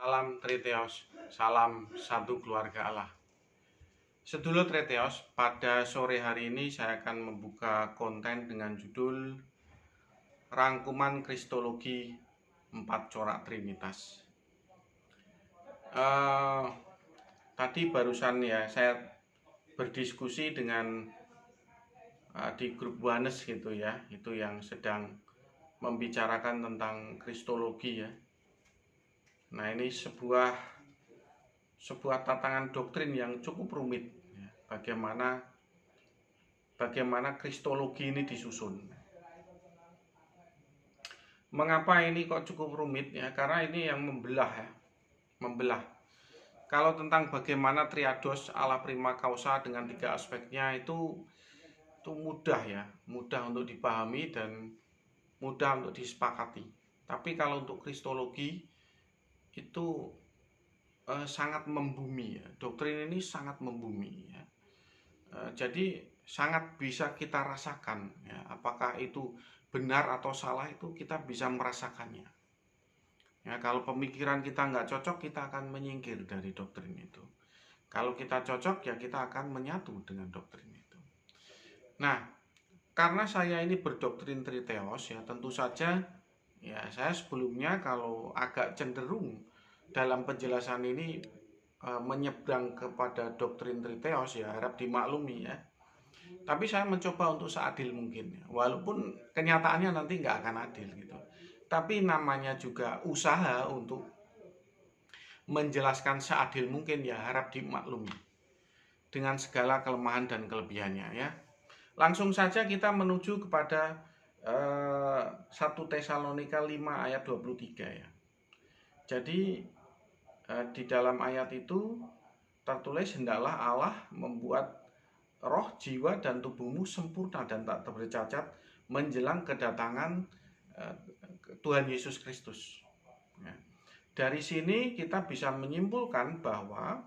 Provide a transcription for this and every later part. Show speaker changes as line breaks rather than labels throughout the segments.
Salam Triteos, salam satu keluarga Allah. Sedulur Triteos, pada sore hari ini saya akan membuka konten dengan judul Rangkuman Kristologi 4 Corak Trinitas. Tadi barusan ya saya berdiskusi dengan di grup Wanes gitu ya, itu yang sedang membicarakan tentang Kristologi ya. Nah, ini sebuah tantangan doktrin yang cukup rumit ya. Bagaimana kristologi ini disusun. Mengapa ini kok cukup rumit ya? Karena ini yang membelah ya. Membelah. Kalau tentang bagaimana triados ala prima causa dengan 3 aspeknya itu mudah ya, mudah untuk dipahami dan mudah untuk disepakati. Tapi kalau untuk kristologi itu sangat membumi ya. Doktrin ini sangat membumi ya. Jadi sangat bisa kita rasakan ya, apakah itu benar atau salah itu kita bisa merasakannya ya. Kalau pemikiran kita nggak cocok, kita akan menyingkir dari doktrin itu. Kalau kita cocok ya kita akan menyatu dengan doktrin itu. Nah, karena saya ini berdoktrin Triteos ya, tentu saja ya saya sebelumnya kalau agak cenderung dalam penjelasan ini menyeberang kepada doktrin Triteos ya, harap dimaklumi ya. Tapi saya mencoba untuk seadil mungkin ya. Walaupun kenyataannya nanti nggak akan adil gitu. Tapi namanya juga usaha untuk menjelaskan seadil mungkin ya, harap dimaklumi dengan segala kelemahan dan kelebihannya ya. Langsung saja kita menuju kepada 1 Tesalonika 5 ayat 23 ya. Jadi di dalam ayat itu tertulis, hendaklah Allah membuat roh, jiwa, dan tubuhmu sempurna dan tak bercacat menjelang kedatangan Tuhan Yesus Kristus. Ya. Dari sini kita bisa menyimpulkan bahwa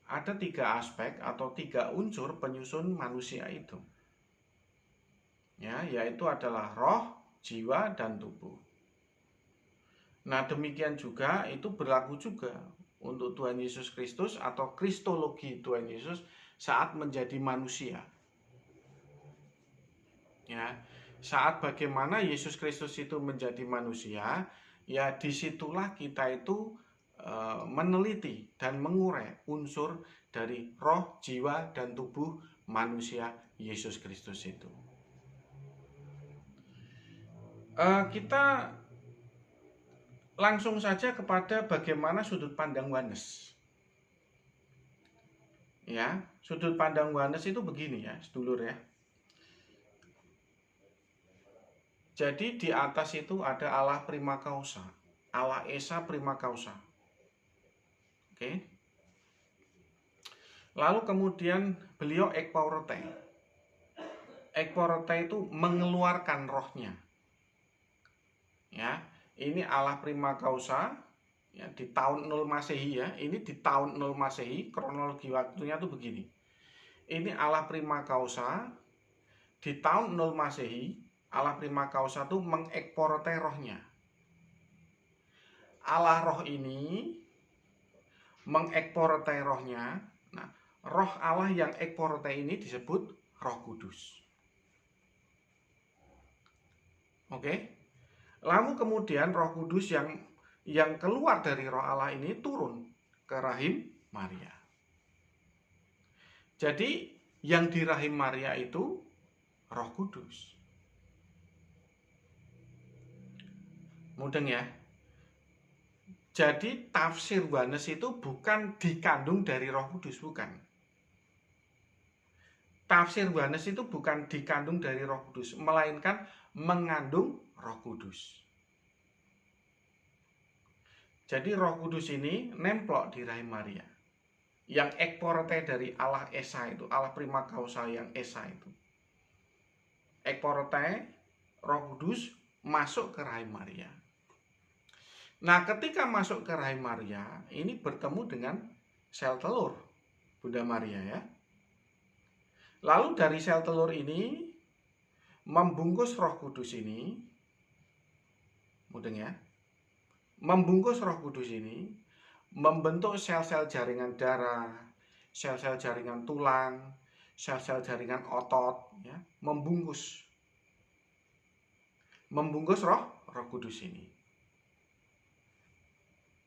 ada 3 aspek atau 3 unsur penyusun manusia itu. Ya, yaitu adalah roh, jiwa, dan tubuh. Nah, demikian juga itu berlaku juga untuk Tuhan Yesus Kristus atau kristologi Tuhan Yesus saat menjadi manusia. Ya, saat bagaimana Yesus Kristus itu menjadi manusia, ya disitulah kita itu meneliti dan mengurai unsur dari roh, jiwa, dan tubuh manusia Yesus Kristus itu. Kita langsung saja kepada bagaimana sudut pandang Wanes. Ya, sudut pandang Wanes itu begini ya, sedulur ya. Jadi di atas itu ada Allah prima causa, Allah Esa prima causa. Oke. Lalu kemudian beliau ekporete. Ekporete itu mengeluarkan rohnya. Ya, ini Allah prima causa ya, di tahun 0 Masehi ya. Ini di tahun 0 Masehi, kronologi waktunya tuh begini. Ini Allah prima causa di tahun 0 Masehi. Allah prima causa itu mengekporte rohnya. Allah roh ini mengekporte rohnya. Nah, roh Allah yang ekporte ini disebut Roh Kudus. Oke. Lalu kemudian Roh Kudus yang keluar dari roh Allah ini turun ke rahim Maria. Jadi yang di rahim Maria itu Roh Kudus. Mudeng ya. Jadi tafsir Wanes itu bukan dikandung dari Roh Kudus, bukan. Tafsir Wanes itu bukan dikandung dari Roh Kudus, melainkan mengandung Roh Kudus. Jadi Roh Kudus ini nemplok di rahim Maria. Yang ekporte dari Allah Esa itu, Allah prima causa yang Esa itu. Ekporte Roh Kudus masuk ke rahim Maria. Nah, ketika masuk ke rahim Maria, ini bertemu dengan sel telur Bunda Maria ya. Lalu dari sel telur ini membungkus Roh Kudus ini, mudeng ya, membungkus Roh Kudus ini, membentuk sel-sel jaringan darah, sel-sel jaringan tulang, sel-sel jaringan otot, ya, membungkus Roh Kudus ini.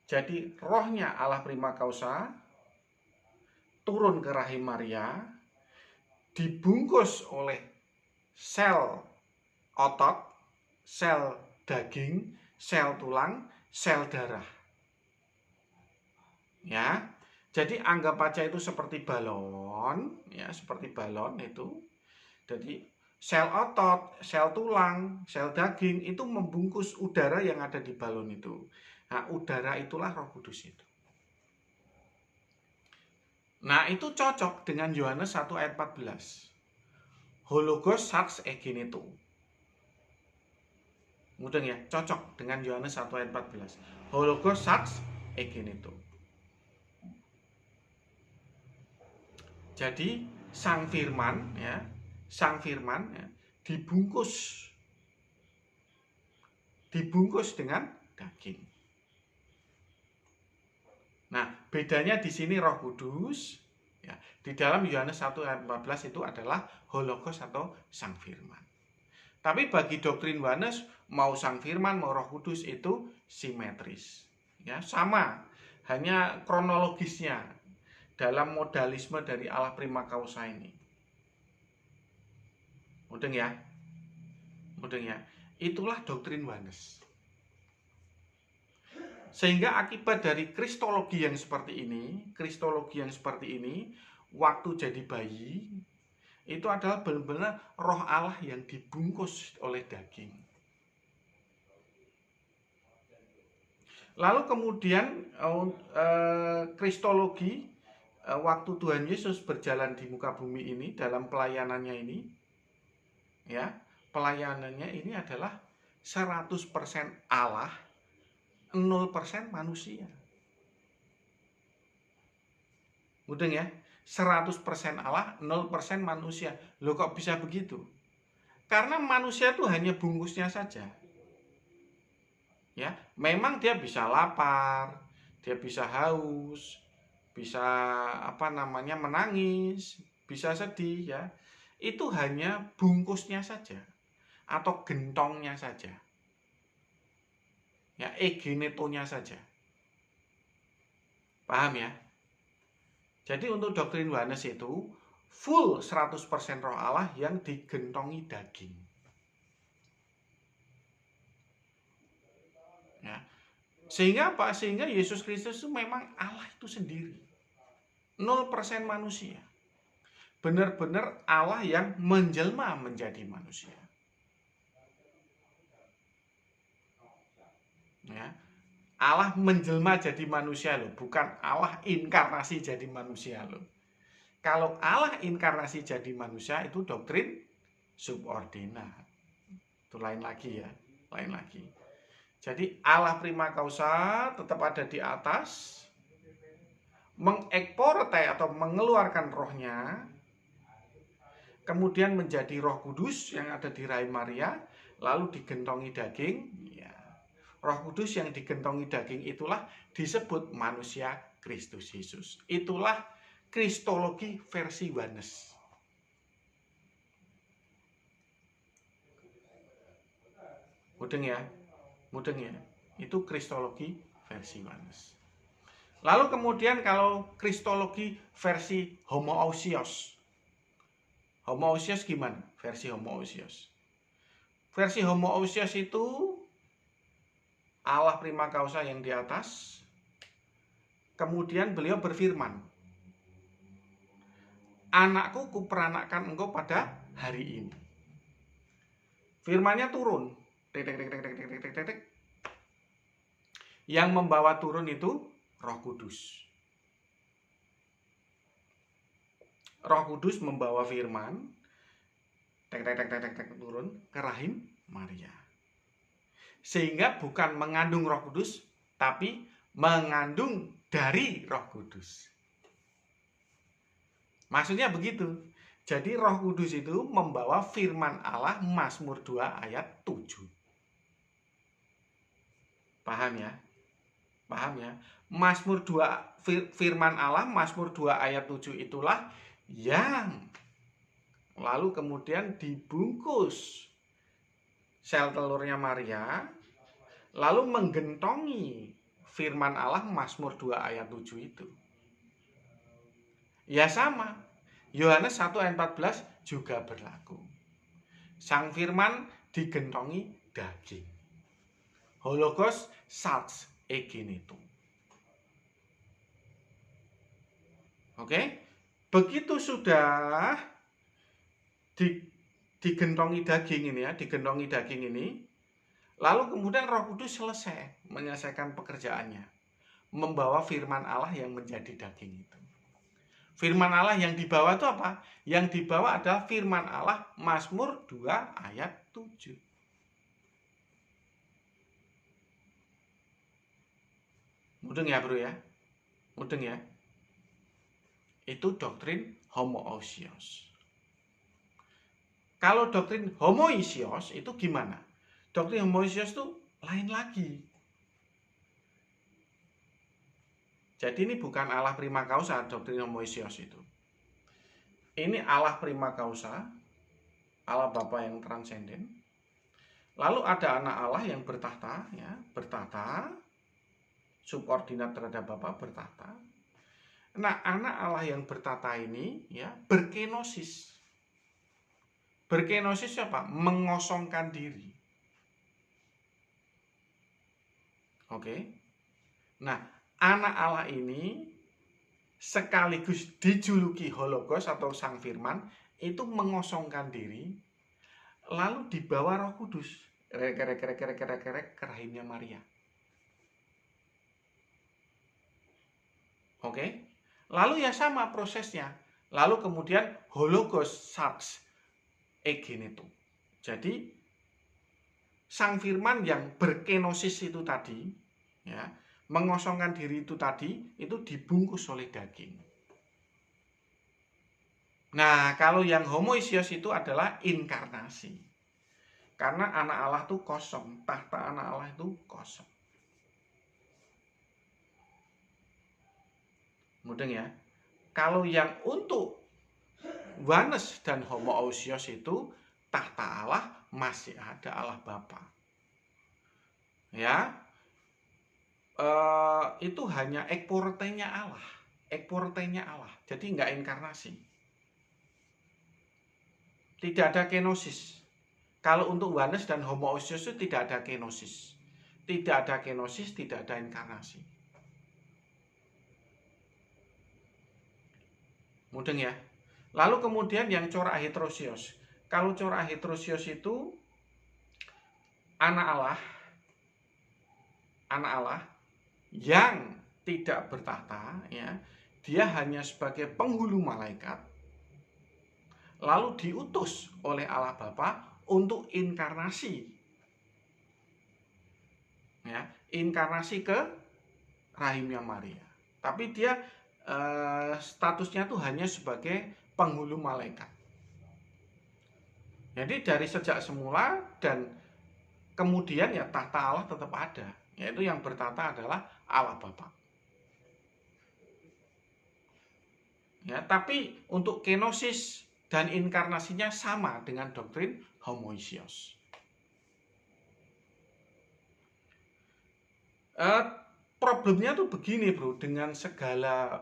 Jadi rohnya Allah Prima Causa turun ke rahim Maria, dibungkus oleh sel otot, sel daging, sel tulang, sel darah. Ya. Jadi anggap aja itu seperti balon, ya, seperti balon itu. Jadi sel otot, sel tulang, sel daging itu membungkus udara yang ada di balon itu. Nah, udara itulah Roh Kudus itu. Nah, itu cocok dengan Yohanes 1 ayat 14. Hologos sarx egeneto. Mudeng ya, cocok dengan Yohanes 1 ayat 14. Hologos sarx egeneto. Jadi Sang Firman ya, dibungkus dengan daging. Nah, bedanya di sini Roh Kudus ya, di dalam Yohanes 1 ayat 14 itu adalah Hologos atau Sang Firman. Tapi bagi doktrin Yohanes, mau Sang Firman mau Roh Kudus itu simetris. Ya, sama, hanya kronologisnya dalam modalisme dari Allah Prima Causa ini. Mudeng ya? Itulah doktrin Yohanes. Sehingga akibat dari kristologi yang seperti ini, waktu jadi bayi, itu adalah benar-benar roh Allah yang dibungkus oleh daging. Lalu kemudian kristologi waktu Tuhan Yesus berjalan di muka bumi ini dalam pelayanannya ini, ya, pelayanannya ini adalah 100% Allah, 0% manusia. Mudeng ya? 100% Allah, 0% manusia. Loh, kok bisa begitu? Karena manusia itu hanya bungkusnya saja. Ya, memang dia bisa lapar, dia bisa haus, bisa menangis, bisa sedih ya. Itu hanya bungkusnya saja atau gentongnya saja. Ya, egenetonya saja. Paham ya? Jadi untuk doktrin Yohanes itu full 100% roh Allah yang digentongi daging. Ya. Sehingga apa? Sehingga Yesus Kristus itu memang Allah itu sendiri. 0% manusia. Benar-benar Allah yang menjelma menjadi manusia. Ya. Allah menjelma jadi manusia loh, bukan Allah inkarnasi jadi manusia loh. Kalau Allah inkarnasi jadi manusia itu doktrin subordinat. Itu lain lagi ya, lain lagi. Jadi Allah Prima Causa tetap ada di atas, mengekportai atau mengeluarkan rohnya, kemudian menjadi Roh Kudus yang ada di rahim Maria, lalu digentongi daging. Ya. Roh Kudus yang digentongi daging itulah disebut manusia Kristus Yesus. Itulah kristologi versi Yohanes. Mudeng ya? Itu kristologi versi Yohanes. Lalu kemudian kalau kristologi versi homoousios. Homoousios gimana? Versi homoousios. Versi homoousios itu Allah Prima Causa yang di atas. Kemudian beliau berfirman, "Anakku kuperanakkan engkau pada hari ini." Firmannya turun. Yang membawa turun itu Roh Kudus. Roh Kudus membawa firman turun ke rahim Maria. Sehingga bukan mengandung Roh Kudus, tapi mengandung dari Roh Kudus. Maksudnya begitu. Jadi Roh Kudus itu membawa firman Allah, Mazmur 2 ayat 7. Paham ya? Mazmur 2 firman Allah, Mazmur 2 ayat 7 itulah yang lalu kemudian dibungkus sel telurnya Maria, lalu menggentongi firman Allah Mazmur 2 ayat 7 itu. Ya sama, Yohanes 1 ayat 14 juga berlaku. Sang firman digentongi daging. Hologos sarx egeneto. Oke, begitu sudah digentongi daging ini ya, digentongi daging ini, lalu kemudian Roh Kudus selesai menyelesaikan pekerjaannya, membawa firman Allah yang menjadi daging itu. Firman Allah yang dibawa itu apa? Yang dibawa adalah firman Allah Mazmur 2 ayat 7. Mudeng ya bro ya? Mudeng ya? Itu doktrin homoousios. Kalau doktrin homoousios itu gimana? Doktrin homoousios itu lain lagi. Jadi ini bukan Allah prima causa, doktrin homoousios itu. Ini Allah prima causa, Allah Bapa yang transenden. Lalu ada anak Allah yang bertahta, ya, bertahta, subordinat terhadap Bapa, bertahta. Nah, anak Allah yang bertahta ini ya berkenosis. Berkenosis apa? Mengosongkan diri. Oke. Nah, anak Allah ini sekaligus dijuluki Hologos atau Sang Firman itu mengosongkan diri, lalu dibawa Roh Kudus ke rahimnya Maria. Oke. Lalu ya sama prosesnya. Lalu kemudian Hologos sarx egeneto. Jadi Sang Firman yang berkenosis itu tadi, ya, mengosongkan diri itu tadi, itu dibungkus oleh daging. Nah, kalau yang homoousios itu adalah inkarnasi. Karena anak Allah itu kosong, tahta anak Allah itu kosong. Mudeng ya. Kalau yang untuk oneness dan homoousios itu tahta Allah masih ada Allah Bapa. Ya, itu hanya ekportenya Allah, ekportenya Allah. Jadi nggak inkarnasi. Tidak ada kenosis. Kalau untuk oneness dan homoousios itu tidak ada kenosis. Tidak ada kenosis, tidak ada inkarnasi. Mudeng ya. Lalu kemudian yang corak heterosios. Kalau corak heterosios itu anak Allah yang tidak bertahta, ya, dia hanya sebagai penghulu malaikat, lalu diutus oleh Allah Bapa untuk inkarnasi, ya, inkarnasi ke rahimnya Maria. Tapi dia statusnya tuh hanya sebagai penghulu malaikat. Jadi dari sejak semula dan kemudian ya tahta Allah tetap ada, yaitu yang bertahta adalah Allah Bapa. Ya, tapi untuk kenosis dan inkarnasinya sama dengan doktrin homoousios. Problemnya tuh begini bro, dengan segala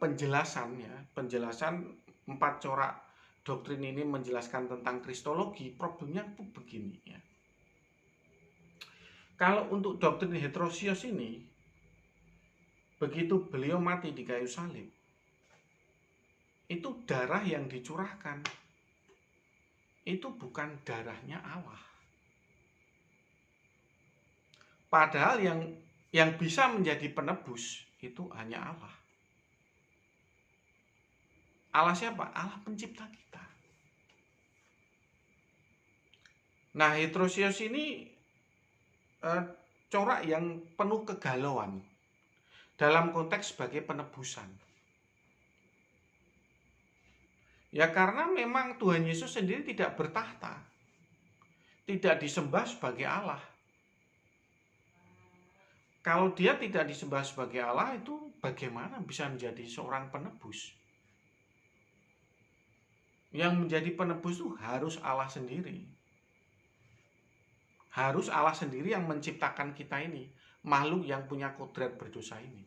penjelasan ya, penjelasan 4 corak doktrin ini menjelaskan tentang kristologi, problemnya tuh begini ya. Kalau untuk doktrin heterosios ini, begitu beliau mati di kayu salib, itu darah yang dicurahkan itu bukan darahnya Allah. Padahal yang bisa menjadi penebus itu hanya Allah. Allah siapa? Allah pencipta kita. Nah, heterosios ini corak yang penuh kegalauan dalam konteks sebagai penebusan. Ya karena memang Tuhan Yesus sendiri tidak bertahta, tidak disembah sebagai Allah. Kalau dia tidak disembah sebagai Allah, itu bagaimana bisa menjadi seorang penebus? Yang menjadi penebus itu harus Allah sendiri. Harus Allah sendiri yang menciptakan kita ini, makhluk yang punya kodrat berdosa ini.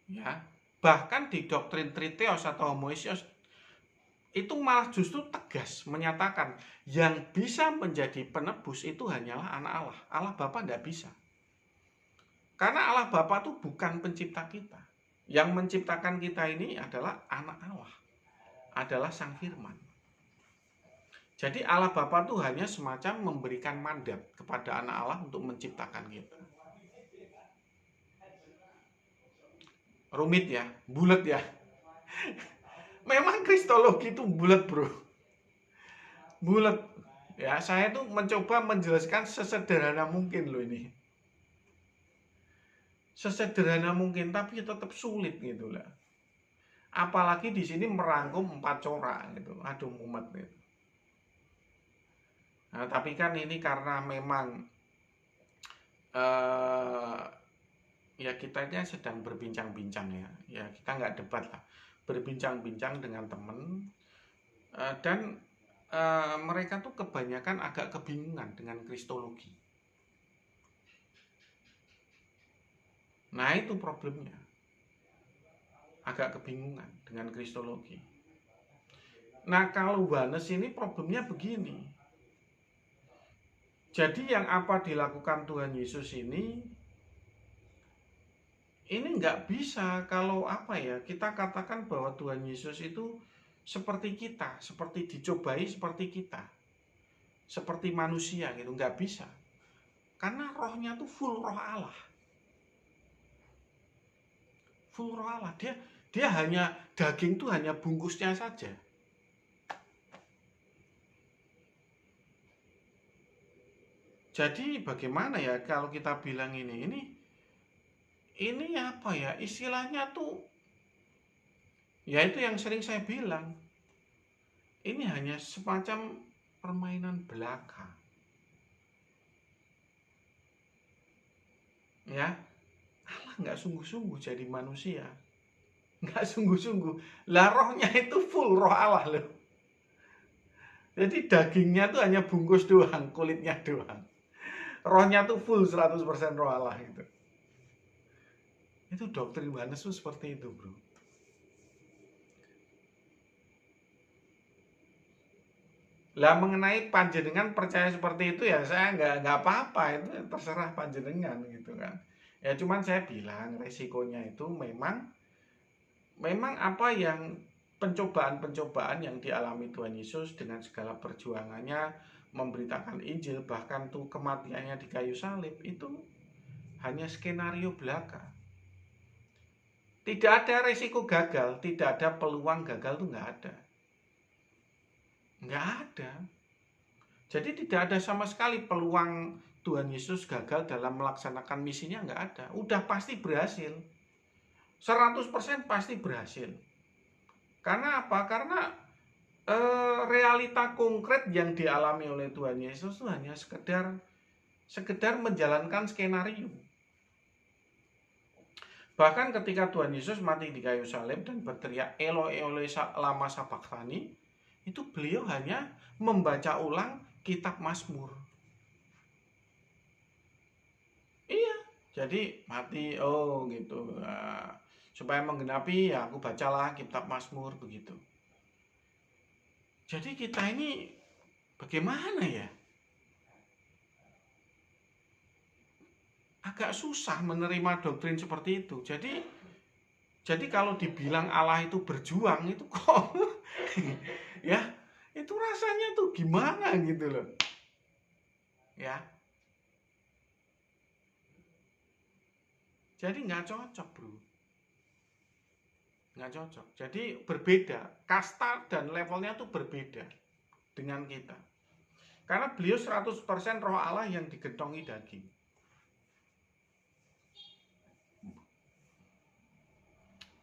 Ya, bahkan di doktrin Triteos atau Homoiousios itu malah justru tegas menyatakan yang bisa menjadi penebus itu hanyalah anak Allah. Allah Bapa tidak bisa. Karena Allah Bapa itu bukan pencipta kita. Yang menciptakan kita ini adalah anak Allah. Adalah Sang Firman. Jadi Allah Bapa itu hanya semacam memberikan mandat kepada anak Allah untuk menciptakan kita. Rumit ya, bulat ya. Memang kristologi itu bulat, bro. Bulat. Ya, saya tuh mencoba menjelaskan sesederhana mungkin loh ini. Sesederhana mungkin, tapi tetap sulit gitu lah. Apalagi di sini merangkum 4 corak gitu. Aduh mumet gitu. Nah, tapi kan ini karena memang ya kita ini sedang berbincang-bincang ya. Ya kita nggak debat lah. Berbincang-bincang dengan teman dan mereka tuh kebanyakan agak kebingungan dengan kristologi. Nah itu problemnya. Agak kebingungan dengan kristologi. Nah kalau Oneness ini problemnya begini. Jadi yang apa dilakukan Tuhan Yesus ini nggak bisa kalau apa ya, kita katakan bahwa Tuhan Yesus itu seperti kita, seperti dicobai seperti kita, seperti manusia gitu, nggak bisa. Karena rohnya tuh full roh Allah. Full roh Allah. Dia hanya, daging tuh hanya bungkusnya saja. Jadi bagaimana ya kalau kita bilang ini apa ya, istilahnya tuh ya itu yang sering saya bilang, ini hanya semacam permainan belaka ya. Allah nggak sungguh-sungguh jadi manusia, nggak sungguh-sungguh lah, rohnya itu full roh Allah loh. Jadi dagingnya tuh hanya bungkus doang, kulitnya doang, rohnya tuh full 100% roh Allah gitu. Itu doktrin Oneness tuh seperti itu, bro. Lah mengenai panjenengan percaya seperti itu ya saya nggak apa-apa, itu terserah panjenengan gitu kan. Ya cuman saya bilang resikonya itu memang apa yang pencobaan-pencobaan yang dialami Tuhan Yesus dengan segala perjuangannya memberitakan Injil, bahkan tuh kematiannya di kayu salib, itu hanya skenario belaka. Tidak ada resiko gagal, tidak ada peluang gagal, tuh nggak ada. Nggak ada. Jadi tidak ada sama sekali peluang Tuhan Yesus gagal dalam melaksanakan misinya, nggak ada. Udah pasti berhasil. 100% pasti berhasil. Karena apa? Karena realita konkret yang dialami oleh Tuhan Yesus itu hanya sekedar menjalankan skenario. Bahkan ketika Tuhan Yesus mati di kayu salib dan berteriak Eloi Eloi lama sabachthani, itu beliau hanya membaca ulang kitab Mazmur. Iya, jadi mati, oh gitu. Nah, supaya menggenapi ya aku bacalah kitab Mazmur begitu. Jadi kita ini bagaimana ya? Agak susah menerima doktrin seperti itu. Jadi kalau dibilang Allah itu berjuang itu kok ya itu rasanya tuh gimana gitu loh. Ya. Jadi nggak cocok, bro. Nggak cocok. Jadi berbeda. Kasta dan levelnya tuh berbeda dengan kita. Karena beliau 100% roh Allah yang digentongi daging.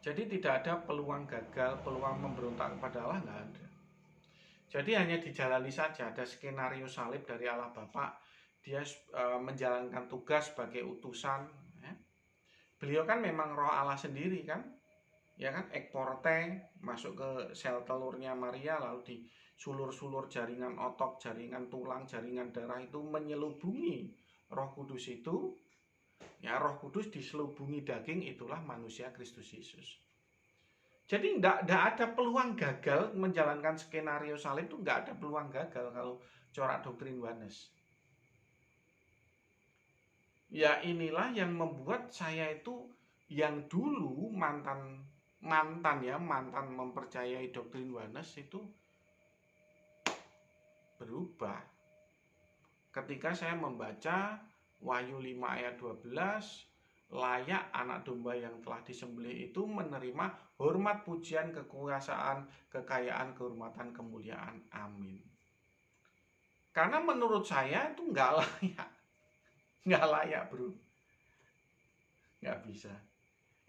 Jadi tidak ada peluang gagal, peluang memberontak kepada Allah, nggak ada. Jadi hanya dijalani saja, ada skenario salib dari Allah Bapa dia menjalankan tugas sebagai utusan. Ya. Beliau kan memang roh Allah sendiri kan, ya kan, ekporte masuk ke sel telurnya Maria, lalu disulur-sulur jaringan otot, jaringan tulang, jaringan darah itu menyelubungi Roh Kudus itu. Ya, Roh Kudus diselubungi daging, itulah manusia Kristus Yesus. Jadi tidak ada peluang gagal menjalankan skenario salib, itu nggak ada peluang gagal kalau corak doktrin Oneness. Ya inilah yang membuat saya itu yang dulu mantan mempercayai doktrin Oneness itu berubah ketika saya membaca Wahyu 5 ayat 12, layak anak domba yang telah disembelih itu menerima hormat, pujian, kekuasaan, kekayaan, kehormatan, kemuliaan. Amin. Karena menurut saya itu nggak layak bro, nggak bisa.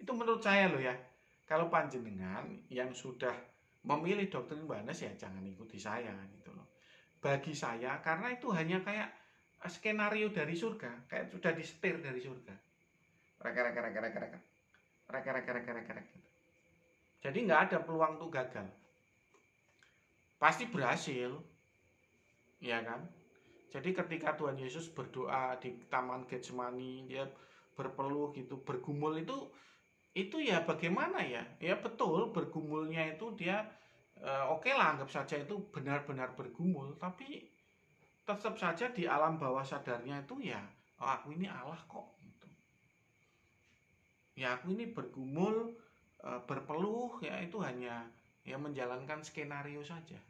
Itu menurut saya loh ya. Kalau panjenengan yang sudah memilih doktrin Oneness ya jangan ikuti saya gitu loh. Bagi saya karena itu hanya kayak skenario dari surga, kayak sudah disetir dari surga. Rek. Jadi nggak ada peluang untuk gagal. Pasti berhasil, ya kan? Jadi ketika Tuhan Yesus berdoa di Taman Getsemani, dia berpeluh gitu, bergumul itu ya bagaimana ya? Ya betul bergumulnya itu dia oke lah, anggap saja itu benar-benar bergumul, tapi tetap saja di alam bawah sadarnya itu ya, oh, aku ini Allah kok gitu. Ya aku ini bergumul, berpeluh ya itu hanya ya menjalankan skenario saja.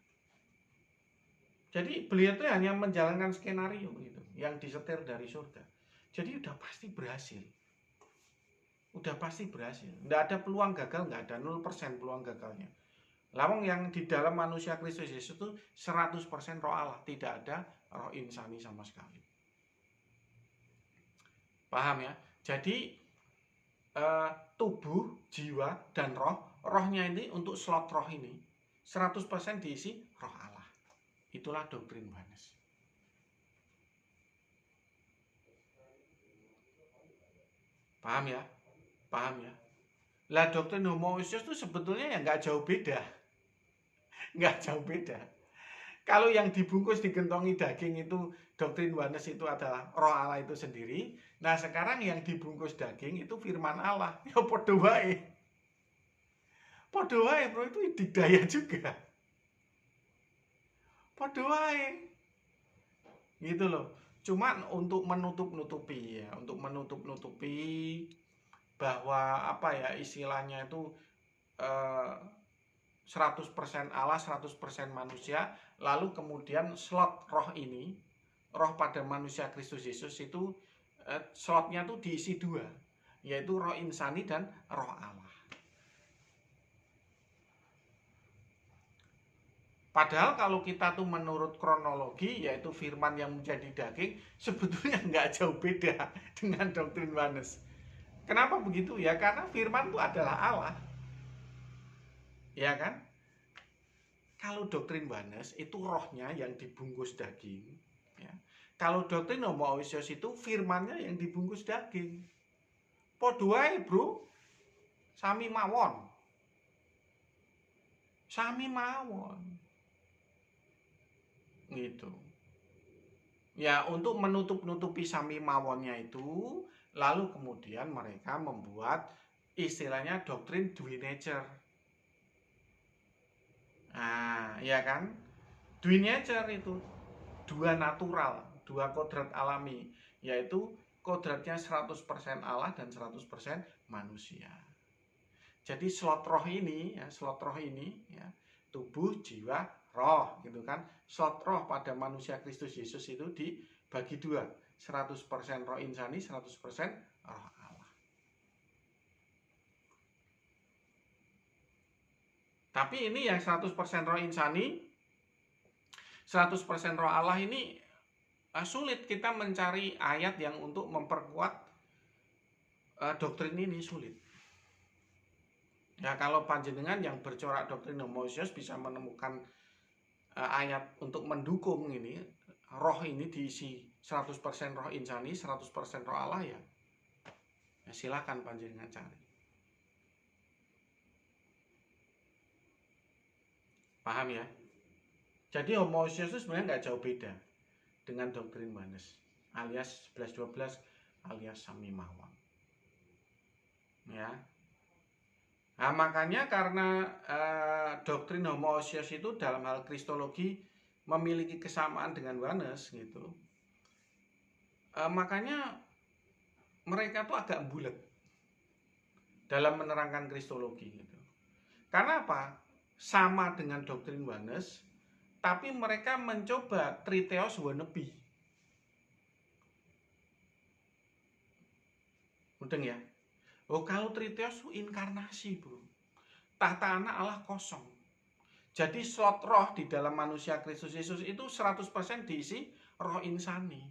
Jadi beliau itu hanya menjalankan skenario gitu, yang disetir dari surga. Jadi udah pasti berhasil. Udah pasti berhasil. Nggak ada peluang gagal, nggak ada 0% peluang gagalnya. Lawang yang di dalam manusia Kristus Yesus itu 100% roh Allah, tidak ada roh insani sama sekali. Paham ya? Jadi tubuh, jiwa, dan rohnya ini untuk slot roh ini 100% diisi roh Allah. Itulah doktrin Oneness. Paham ya? Paham ya? Lah doktrin homoousios itu sebetulnya ya nggak jauh beda. Nggak jauh beda. Kalau yang dibungkus digentongi daging itu doktrin Oneness itu adalah roh Allah itu sendiri. Nah sekarang yang dibungkus daging itu firman Allah. Ya podo wae. Podo wae bro, itu didaya juga. Podo wae. Gitu loh. Cuma untuk menutup-nutupi ya, untuk menutup-nutupi bahwa apa ya istilahnya itu 100% Allah, 100% manusia, lalu kemudian slot roh ini, roh pada manusia Kristus Yesus itu slotnya tuh diisi dua, yaitu roh insani dan roh Allah. Padahal kalau kita tuh menurut kronologi, yaitu firman yang menjadi daging, sebetulnya nggak jauh beda dengan doktrin Oneness. Kenapa begitu? Ya karena firman itu adalah Allah. Ya kan? Kalau doktrin Oneness itu rohnya yang dibungkus daging. Ya. Kalau doktrin homoousios itu firmannya yang dibungkus daging. Podo wae, bro. Sami mawon. Sami mawon. Gitu. Ya, untuk menutup-nutupi sami mawonnya itu, lalu kemudian mereka membuat istilahnya doktrin due nature. Nah, ya kan? Due nature itu dua natural, dua kodrat alami, yaitu kodratnya 100% Allah dan 100% manusia. Jadi slot roh ini ya, tubuh, jiwa, roh gitu kan. Slot roh pada manusia Kristus Yesus itu dibagi dua, 100% roh insani, 100% roh Allah. Tapi ini yang 100% roh insani, 100% roh Allah ini sulit kita mencari ayat yang untuk memperkuat doktrin ini, sulit. Ya kalau panjenengan yang bercorak doktrin homoousios bisa menemukan ayat untuk mendukung ini, roh ini diisi 100% roh insani, 100% roh Allah ya silakan panjenengan cari. Paham ya? Jadi homoousios itu sebenarnya nggak jauh beda dengan doktrin oneness alias 11-12 alias Sami Mawon. Ya. Nah, makanya karena doktrin homoousios itu dalam hal kristologi memiliki kesamaan dengan oneness gitu. Makanya mereka tuh agak bulat dalam menerangkan kristologi gitu. Karena apa? Sama dengan doktrin oneness, tapi mereka mencoba tritheos wannabe. Mudeng ya? Oh, kalau tritheos itu inkarnasi, bro. Tahta anak Allah kosong. Jadi slot roh di dalam manusia Kristus Yesus itu 100% diisi roh insani.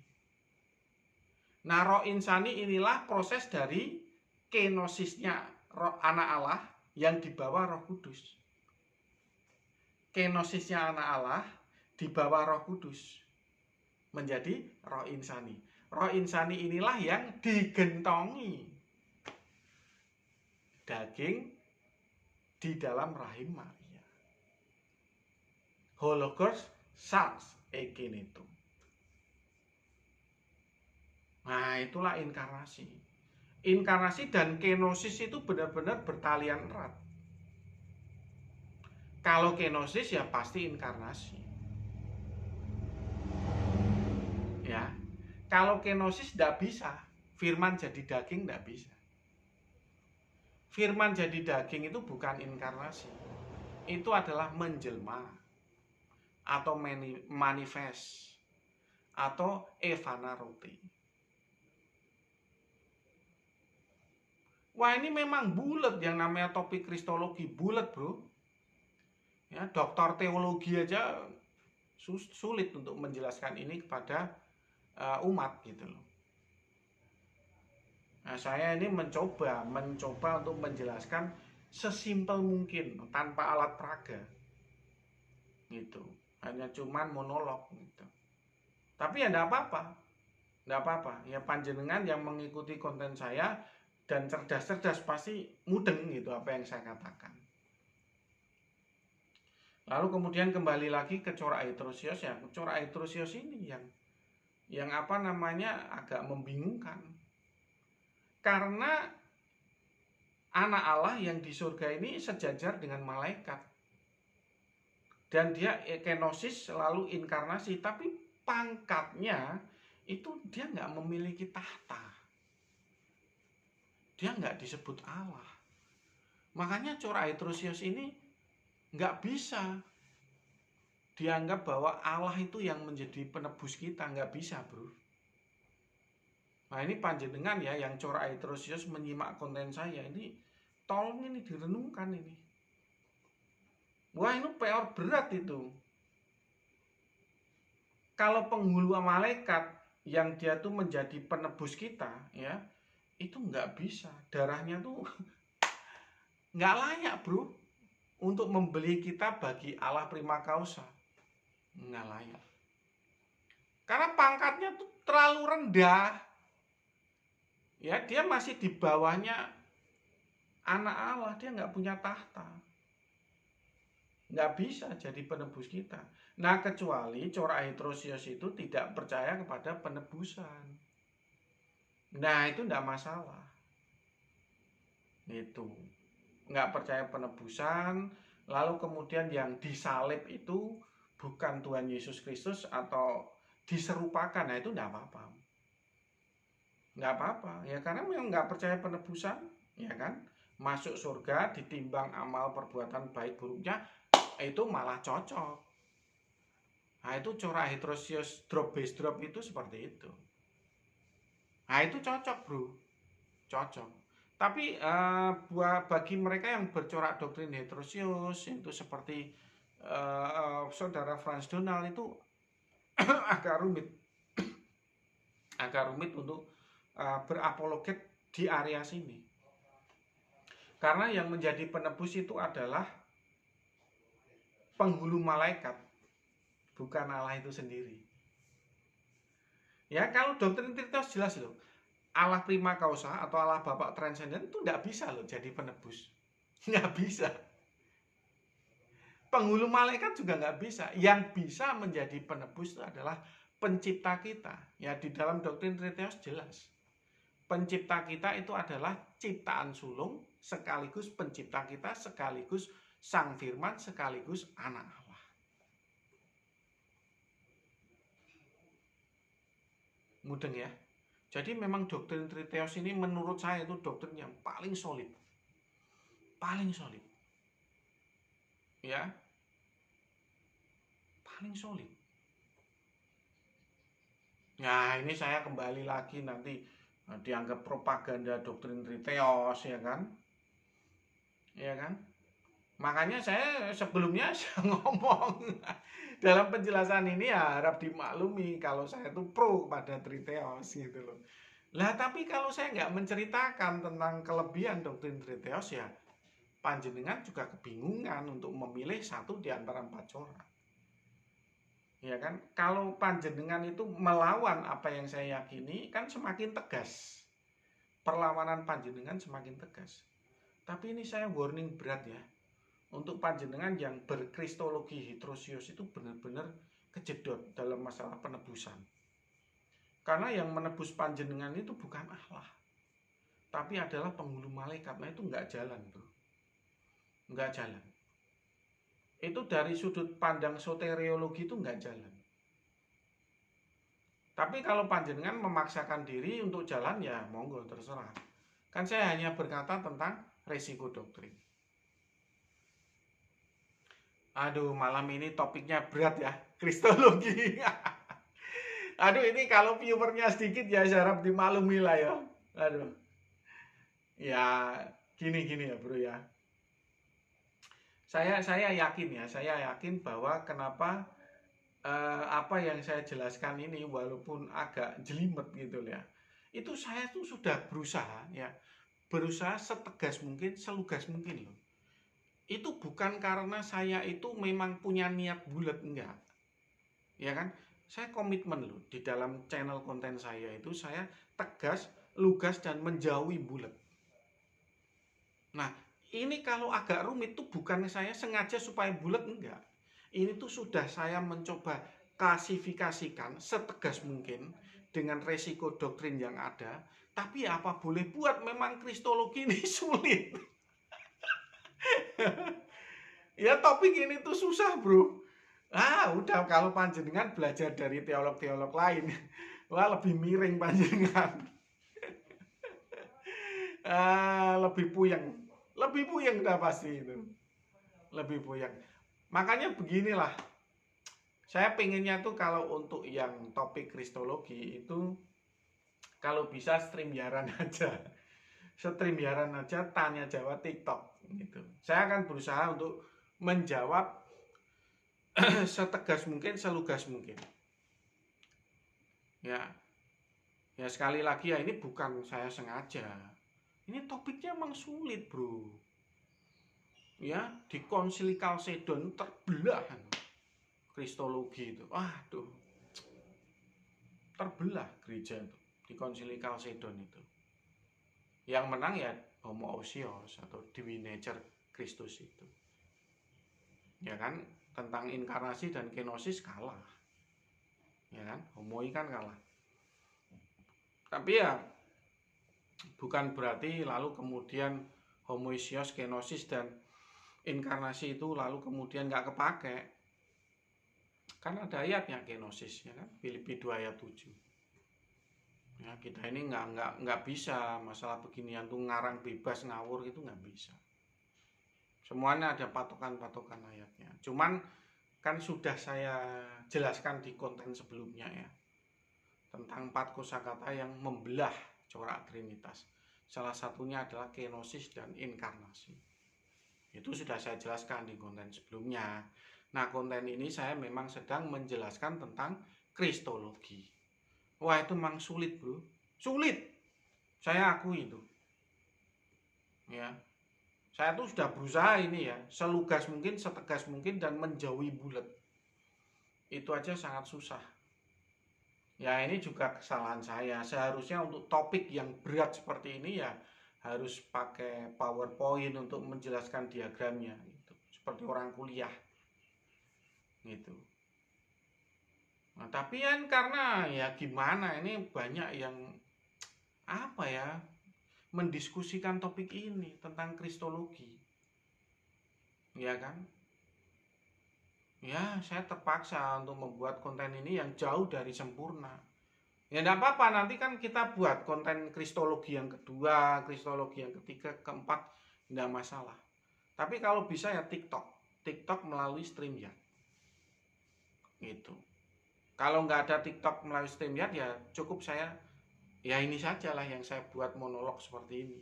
Nah, roh insani inilah proses dari kenosisnya roh anak Allah yang dibawa Roh Kudus. Kenosisnya anak Allah dibawa Roh Kudus menjadi roh insani. Roh insani inilah yang digentongi daging di dalam rahim Maria. Hologos sarx ekinetum. Nah, itulah inkarnasi. Inkarnasi dan kenosis itu benar-benar bertalian erat. Kalau kenosis ya pasti inkarnasi. Ya. Kalau kenosis tidak bisa, firman jadi daging tidak bisa. Firman jadi daging itu bukan inkarnasi. Itu adalah menjelma atau manifest atau evanaroti. Wah, ini memang bulat yang namanya topik kristologi, bulat, bro. Ya, doktor teologi aja sulit untuk menjelaskan ini kepada umat gitu loh. Nah, saya ini mencoba untuk menjelaskan sesimpel mungkin tanpa alat peraga. Gitu. Hanya cuman monolog gitu. Tapi ya enggak apa-apa. Enggak apa-apa. Ya panjenengan yang mengikuti konten saya dan cerdas-cerdas pasti mudeng gitu apa yang saya katakan. Lalu kemudian kembali lagi ke Cor Aetrusios ya. Cor Aetrusios ini yang apa namanya agak membingungkan. Karena anak Allah yang di surga ini sejajar dengan malaikat. Dan dia kenosis selalu inkarnasi, tapi pangkatnya itu dia nggak memiliki tahta. Dia nggak disebut Allah. Makanya Cor Aetrusios ini nggak bisa dianggap bahwa Allah itu yang menjadi penebus kita. Nggak bisa, bro. Nah, ini panjenengan ya yang Cor Aetrusios menyimak konten saya ini, tolong ini direnungkan ini. Wah, ini PR berat itu. Kalau penghulu malaikat yang dia tuh menjadi penebus kita ya, itu nggak bisa, darahnya tuh nggak layak, bro, untuk membeli kita bagi Allah prima causa. Nggak layak, karena pangkatnya tuh terlalu rendah ya. Dia masih di bawahnya anak Allah, dia nggak punya tahta, nggak bisa jadi penebus kita. Nah, kecuali Cor Aetrusios itu tidak percaya kepada penebusan. Nah, itu enggak masalah. Itu. Enggak percaya penebusan, lalu kemudian yang disalib itu bukan Tuhan Yesus Kristus atau diserupakan. Nah, itu enggak apa-apa. Enggak apa-apa. Ya karena memang enggak percaya penebusan, ya kan? Masuk surga ditimbang amal perbuatan baik buruknya, itu malah cocok. Nah, itu Cor Aetrusios drop base drop itu seperti itu. Nah, itu cocok, bro, cocok. Tapi bagi mereka yang bercorak doktrin heterosis itu seperti saudara Frans Donald itu agak rumit, untuk berapologet di area sini. Karena yang menjadi penebus itu adalah penghulu malaikat, bukan Allah itu sendiri. Ya, kalau doktrin Trinitas jelas loh. Allah prima causa atau Allah Bapa transenden itu nggak bisa loh jadi penebus. Nggak bisa. Penghulu malaikat juga nggak bisa. Yang bisa menjadi penebus itu adalah pencipta kita. Ya, di dalam doktrin Trinitas jelas. Pencipta kita itu adalah ciptaan sulung, sekaligus pencipta kita, sekaligus Sang Firman, sekaligus anak Allah. Mudeng ya. Jadi memang doktrin Trinitas ini menurut saya itu doktrin yang paling solid. Paling solid. Ya, paling solid. Nah, ini saya kembali lagi nanti dianggap propaganda doktrin Trinitas, ya kan? Ya kan? Makanya saya sebelumnya saya ngomong dalam penjelasan ini ya harap dimaklumi kalau saya itu pro pada Trinitas gitu loh. Lah tapi kalau saya nggak menceritakan tentang kelebihan doktrin Trinitas ya panjenengan juga kebingungan untuk memilih satu di antara 4 corak. Ya kan? Kalau panjenengan itu melawan apa yang saya yakini kan semakin tegas. Perlawanan panjenengan semakin tegas. Tapi ini saya warning berat ya. Untuk panjenengan yang berkristologi heterosius itu benar-benar kejedot dalam masalah penebusan. Karena yang menebus panjenengan itu bukan Allah, tapi adalah penghulu malaikat. Nah itu nggak jalan bro, nggak jalan. Itu dari sudut pandang soteriologi itu nggak jalan. Tapi kalau panjenengan memaksakan diri untuk jalan ya monggo terserah. Kan saya hanya berkata tentang resiko doktrin. Aduh, malam ini topiknya berat ya, kristologi. Aduh, ini kalau viewernya sedikit ya harap dimaklumi lah ya. Aduh. Ya, gini ya, Bro ya. Saya yakin bahwa kenapa apa yang saya jelaskan ini walaupun agak jelimet gitu ya. Itu saya tuh sudah berusaha ya. Berusaha setegas mungkin, selugas mungkin loh. Itu bukan karena saya itu memang punya niat bulat, enggak. Ya kan? Saya komitmen loh di dalam channel konten saya itu saya tegas, lugas dan menjauhi bulat. Nah, ini kalau agak rumit tuh bukan saya sengaja supaya bulat, enggak. Ini tuh sudah saya mencoba klasifikasikan setegas mungkin dengan resiko doktrin yang ada. Tapi apa boleh buat, memang kristologi ini sulit. Ya topik ini tuh susah bro. Udah kalau panjenengan belajar dari teolog-teolog lain, wah lebih miring panjenengan. Lebih puyeng dah pasti itu. Lebih puyeng. Makanya beginilah. Saya pengennya tuh kalau untuk yang topik kristologi itu kalau bisa streamyaran aja. Streamyaran aja, tanya jawab TikTok gitu. Saya akan berusaha untuk menjawab setegas mungkin, selugas mungkin. Ya sekali lagi ya ini bukan saya sengaja. Ini topiknya emang sulit bro. Ya di Konsili Kalsedon terbelah kristologi itu. Aduh, terbelah gereja itu di Konsili Kalsedon itu. Yang menang ya homoousios atau Dewi Nature Kristus itu. Ya kan, tentang inkarnasi dan kenosis kalah. Ya kan, homoi kan kalah. Tapi ya bukan berarti lalu kemudian homoousios, kenosis dan inkarnasi itu lalu kemudian nggak kepake. Kan ada ayatnya kenosis ya kan, Filipi 2 ayat 7. Ya, kita ini nggak bisa masalah beginian tuh ngarang bebas ngawur itu nggak bisa. Semuanya ada patokan-patokan ayatnya. Cuman kan sudah saya jelaskan di konten sebelumnya ya tentang 4 kosakata yang membelah corak trinitas. Salah satunya adalah kenosis dan inkarnasi. Itu sudah saya jelaskan di konten sebelumnya. Nah, konten ini saya memang sedang menjelaskan tentang kristologi. Wah, itu memang sulit, bro. Sulit. Saya akui itu. Ya. Saya tuh sudah berusaha ini ya, selugas mungkin, setegas mungkin dan menjauhi bulat. Itu aja sangat susah. Ya ini juga kesalahan saya. Seharusnya untuk topik yang berat seperti ini ya harus pakai PowerPoint untuk menjelaskan diagramnya gitu. Seperti orang kuliah gitu. Nah, tapi kan karena ya gimana ini banyak yang apa ya mendiskusikan topik ini tentang kristologi. Ya kan? Ya, saya terpaksa untuk membuat konten ini yang jauh dari sempurna. Ya enggak apa-apa, nanti kan kita buat konten kristologi yang kedua, kristologi yang ketiga, keempat, enggak masalah. Tapi kalau bisa ya TikTok. TikTok melalui StreamYard. Gitu. Kalau nggak ada TikTok melalui StreamYard ya cukup saya ya ini sajalah yang saya buat monolog seperti ini.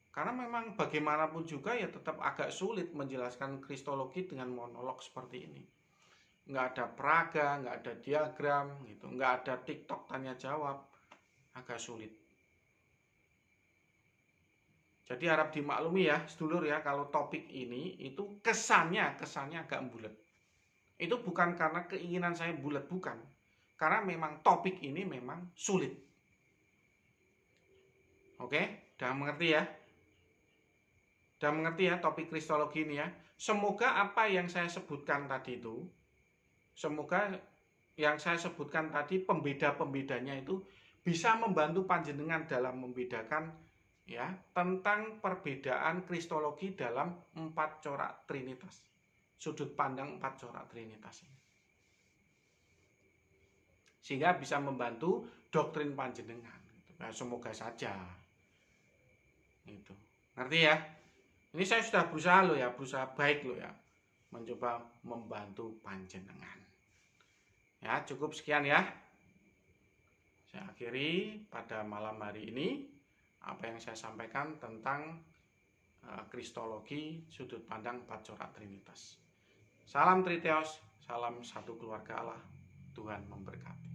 Karena memang bagaimanapun juga ya tetap agak sulit menjelaskan kristologi dengan monolog seperti ini. Nggak ada peraga, nggak ada diagram, gitu, nggak ada TikTok tanya jawab, agak sulit. Jadi harap dimaklumi ya, sedulur ya, kalau topik ini itu kesannya agak bulat. Itu bukan karena keinginan saya bulat, bukan. Karena memang topik ini memang sulit. Oke, udah mengerti ya? Udah mengerti ya topik kristologi ini ya? Semoga apa yang saya sebutkan tadi itu, semoga yang saya sebutkan tadi pembeda-pembedanya itu bisa membantu panjenengan dalam membedakan ya tentang perbedaan kristologi dalam 4 corak trinitas. Sudut pandang 4 corak trinitas ini. Sehingga bisa membantu doktrin panjenengan. Nah, semoga saja. Itu. Ngerti ya? Ini saya sudah berusaha loh ya, berusaha baik loh ya. Mencoba membantu panjenengan. Ya, cukup sekian ya. Saya akhiri pada malam hari ini apa yang saya sampaikan tentang kristologi sudut pandang 4 corak trinitas. Salam Triteos, salam satu keluarga Allah. Tuhan memberkati.